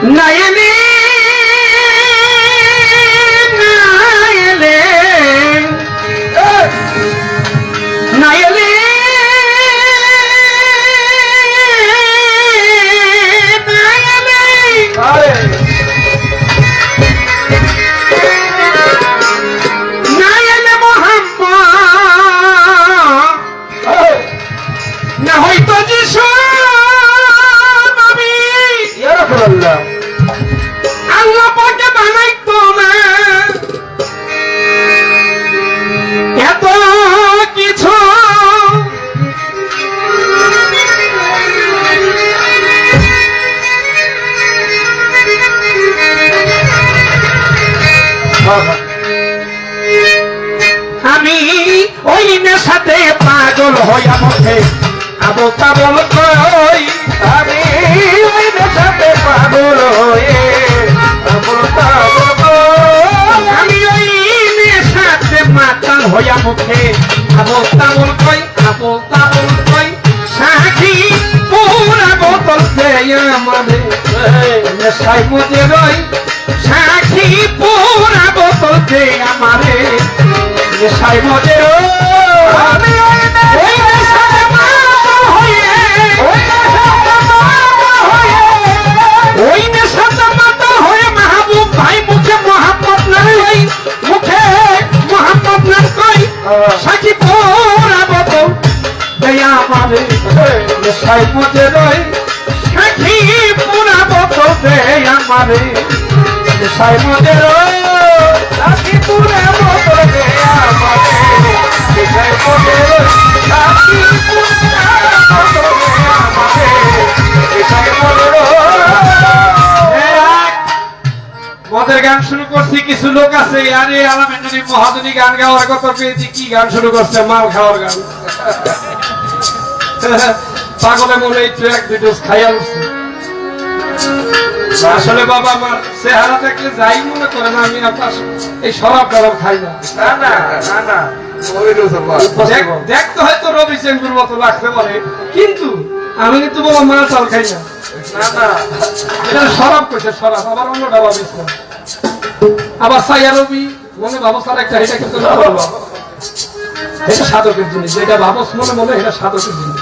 নাইলে নাইলে নাইলে আল্লাহ পাকে বানাইতো না এত কিছু আমি ওই নেশাতে পাগল হইয়া বসে আবল তাবল কই আমি ওই নেশাতে পাগল হয়ে আবল তাবল আমি ওই নেশাতে মাতাল হইয়া মুখে আবল তাবল কই সাথী পুরা বোতল খেয়ে আমাদের নেশায় মজে রই সাথী পুরা বোতল খেয়ে আমারে নেশায় মজে রই আমি ওই নেশাতে ওই নেশাতে মাতা হয়ে মাহবুব ভাই মুখে মোহাম্মদ নাই মুখে মোহাম্মদ নাই কই সাকি পোরা বোতল দেয়া আমারে নেশায় মজে রই সাকি পোরা বোতল দেয়া আমারে নেশায় মজে রই সাকি পোরা বোতল দেয়া আমারে নেশায় মজে রই সাকি পোরা বোতল দেয়া আমারে নেশায় মজে রই মদের গান শুরু করছি কিছু লোক আছে আরে আলামেন্দ্রী মহাজনী গান গাওয়ার কথা পেয়েছি কি গান শুরু করছে মাল খাওয়ার গান পাগলে মনে একটু এক দুটো খাইয়া উঠছে আসলে বাবা আমার চেহারা দেখলে যাই মনে করে না আমি আপনার এই শরাব টরাব খাই না দেখতে হয়তো রবি চেঙ্গুর মতো লাগতে পারে কিন্তু আমি কিন্তু বাবা মাল চাল খাই না এটা শরাব করছে শরাব আবার অন্যটা ভাবিস আবার সাইয়া রবি মনে ভাবসার একটা এটা কিন্তু এটা সাধকের জিনিস যেটা ভাবস মনে মনে এটা সাধকের জিনিস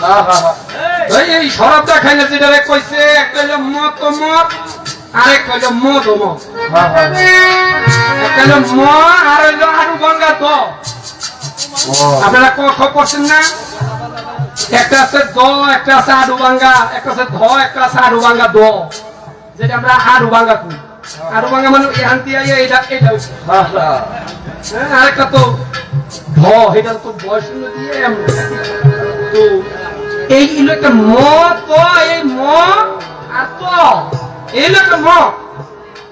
এই শরাবটা খাই না যেটা কইছে একটা হলো মত মত আরেক হলো মদ মদ একটা হলো ম আর হলো আরু গঙ্গা দ আপনারা ক করছেন না একটা আছে দ একটা আছে আরু গঙ্গা একটা আছে ধ একটা আছে আরু গঙ্গা দ যেটা আমরা আরু গঙ্গা কই আরু গঙ্গা মানে শান্তি আইয়া এটা এটা আরেকটা তো ধ এটা তো বয়স দিয়ে তো এই হলো একটা ম তো এই ম আর তো এই হলো একটা ম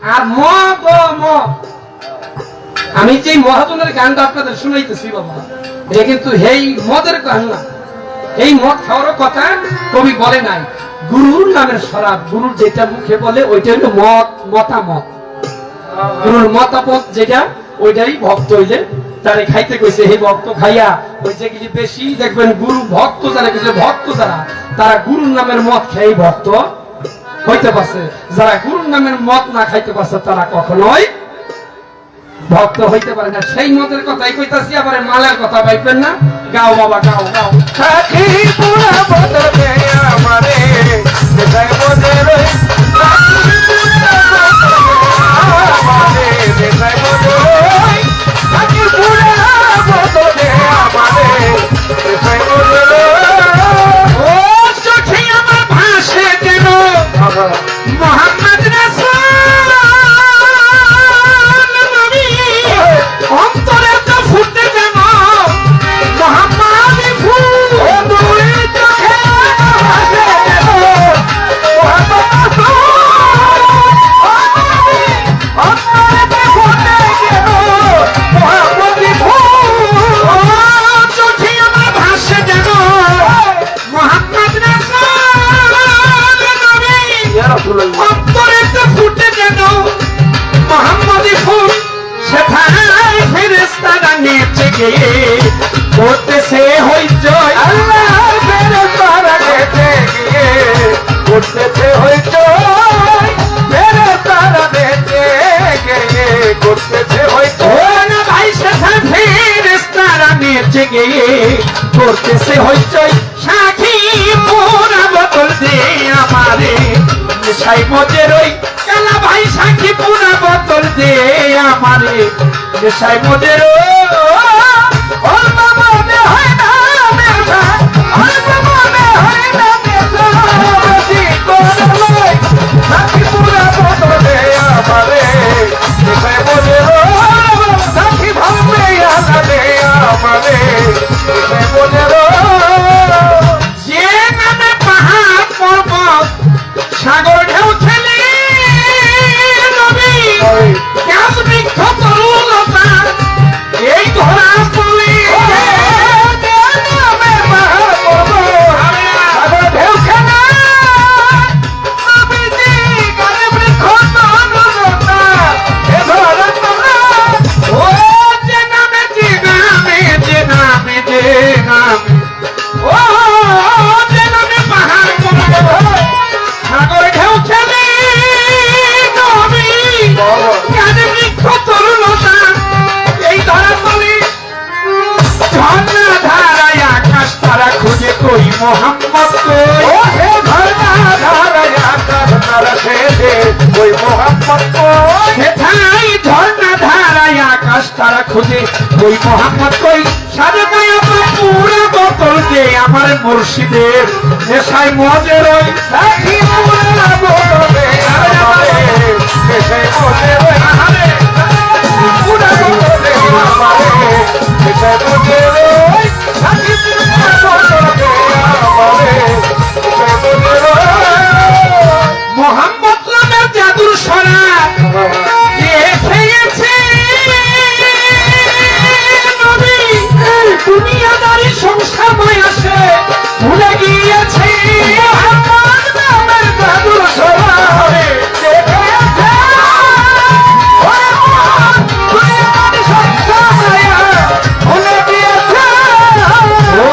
আর ম দ ম আমি যে মহাজনের গানটা আপনাদের শুনাইতেছি বাবা এটা কিন্তু এই মদের গান না এই মদ খাওয়ার কথা কবি বলে নাই গুরুর নামের শরাব গুরুর যেটা মুখে বলে ওইটা হলো মত মতামত গুরুর মতামত যেটা ওইটাই ভক্ত হইলে তারে খাইতে কইছে এই ভক্ত খাইয়া ওই যেগুলি বেশি দেখবেন গুরু ভক্ত যারা কইছে ভক্ত যারা তারা গুরুর নামের মদ খেয়ে ভক্ত হইতে পারছে যারা গুরুর নামের মদ না খাইতে পারছে তারা কখনোই ভক্ত হইতে পারে না সেই মদের কথাই কইতাছি আবার মালের কথা ভাইবেন না গাও বাবা গাও গাও সাথী পুরা বোতল দেয়া আমারে দেখাই মজে রই সাথী পুরা বোতল দেয়া আমারে দেখাই মজে রই সাথী পুরা বোতল দেয়া আমারে দেখাই মজে রই ও চোখে আমার ভাসে যেন মোহাম্মদ রাসূল অন্তরে তো ফুটে যেন মোহাম্মদ ফুল ও দুই চোখে ভাসে যেন মোহাম্মদ রাসূল অন্তরে তো ফুটে যেন মোহাম্মদ ফুল ও চোখে আমার ভাসে যেন মোহাম্মদ রাসূল অন্তরে তো ফুটে যেন মোহাম্মদ ফুল সেথায় ফেরেশতারা নেচে গিয়ে করতেছে হইচই আল্লাহর ফেরেশতারা নেচে গিয়ে করতেছে হইচই করতেছে হয়তো ও না ভাই সেথা ফেরেশতারা নেচে গিয়ে করতেছে হইচই সাক্ষী পুরা বোতল দে আমারে নেশায় মজে রই কালা ভাই সাক্ষী পুরা বোতল দে আমারে নেশায় মজে রই ও বাবা মে হয় না মেরা ও বাবা মে হয় না মেরা জি তোর লই সাথী পুরা বোতল দে আমারে নেশায় মজে রই সাথী ভাবে আনা দে আমারে নেশায় মজে রই যে নামে পাহাড় পর্বত সাগর ঢেউ খেলে নবী গাছ বৃক্ষ তরুলতা এই ধরা পড়ে সাগর ঢেউ খেলা নবীজি গানে বৃক্ষ তরুলতা এ ধরা তোমরা ও যে নামে যে নামে যে নামে যে নামে ও যে নামে পাহাড় পর্বত সাগর ঢেউ খেলে নবী গাছ বৃক্ষ তরুলতা এই ধরা পড়ে ঝর্ণা ধারায় আকাশ তারা খুঁজে কই মোহাম্মদ কই ও হে ঝর্ণা ধারায় আকাশ তারা খেয়ে ওই মোহাম্মদ কই সেথাই ঝর্ণা ধারায় আকাশ তারা খুঁজে কই মোহাম্মদ কই সাজে আমার পুরা বোতল দে আমার মুর্শিদের নেশায় মজে রই সাথী পুরা বোতল দে আমারে নেশায় মজে রই আহারে পুরা বোতল দে আমারে নেশায় মজে রই সাথী পুরা বোতল দে আমারে নেশায় মজে রই মোহাম্মদ নামের জাদুর সরা যে খেয়েছে নবী দুনিয়াদারি সংসার মায়াসে ভুলে গিয়েছে মোহাম্মদ নামের জাদুর সরারে যে খেয়েছে ওরে মোহাম্মদ দুনিয়ার সংসার মায়া ভুলে গিয়েছে ও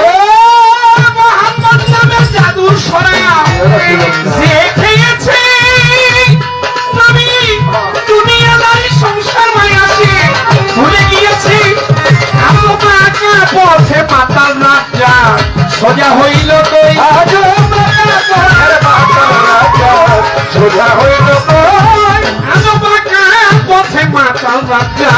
মোহাম্মদ নামের জাদুর সরা যে খেয়েছে নবী দুনিয়াদারি সংসার মায়াসে ভুলে গিয়েছে আবু বাকা পথে মাতাল রাজা সোজা হইল কই আজ পথের মাতাল রাজা সোজা হইল কই আবু বাকা পথে মাতাল রাজা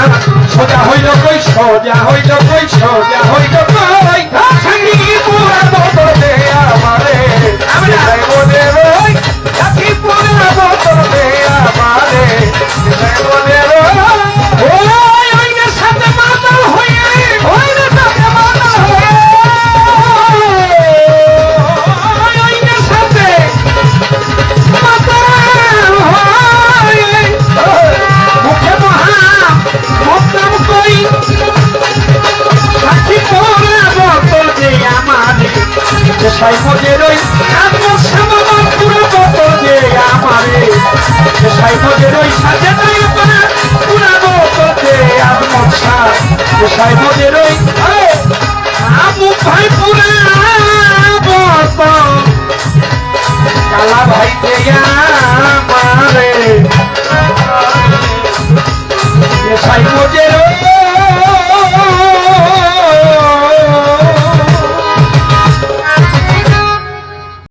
সোজা হইল কই সোজা হইল কই সোজা হইল কই সাঙ্গী পুরা বোতল দে আমারে নেশায় মজে রই সাথী পুরা বোতল দে আমারে নেশায় মজে রই ওই ওইনের সাথে মাতাল হয়ে ওইরে তাকে মাতাল হয়ে ওই ওইনের সাথে মাতাল হয়ে মুখে মহা মতাম কই সাক্ষী পরা বোতল দে আমারে নেশায় মজে রই আত্মসমাবার পুরো বোতল দে আমারে নেশায় মজে রই সাজে নাই আপনার পুরা বোতল দে আত্মসা নেশায় মজে রই আবু ভাই পুরা বোতল কালা ভাই দে আমারে নেশায় মজে রই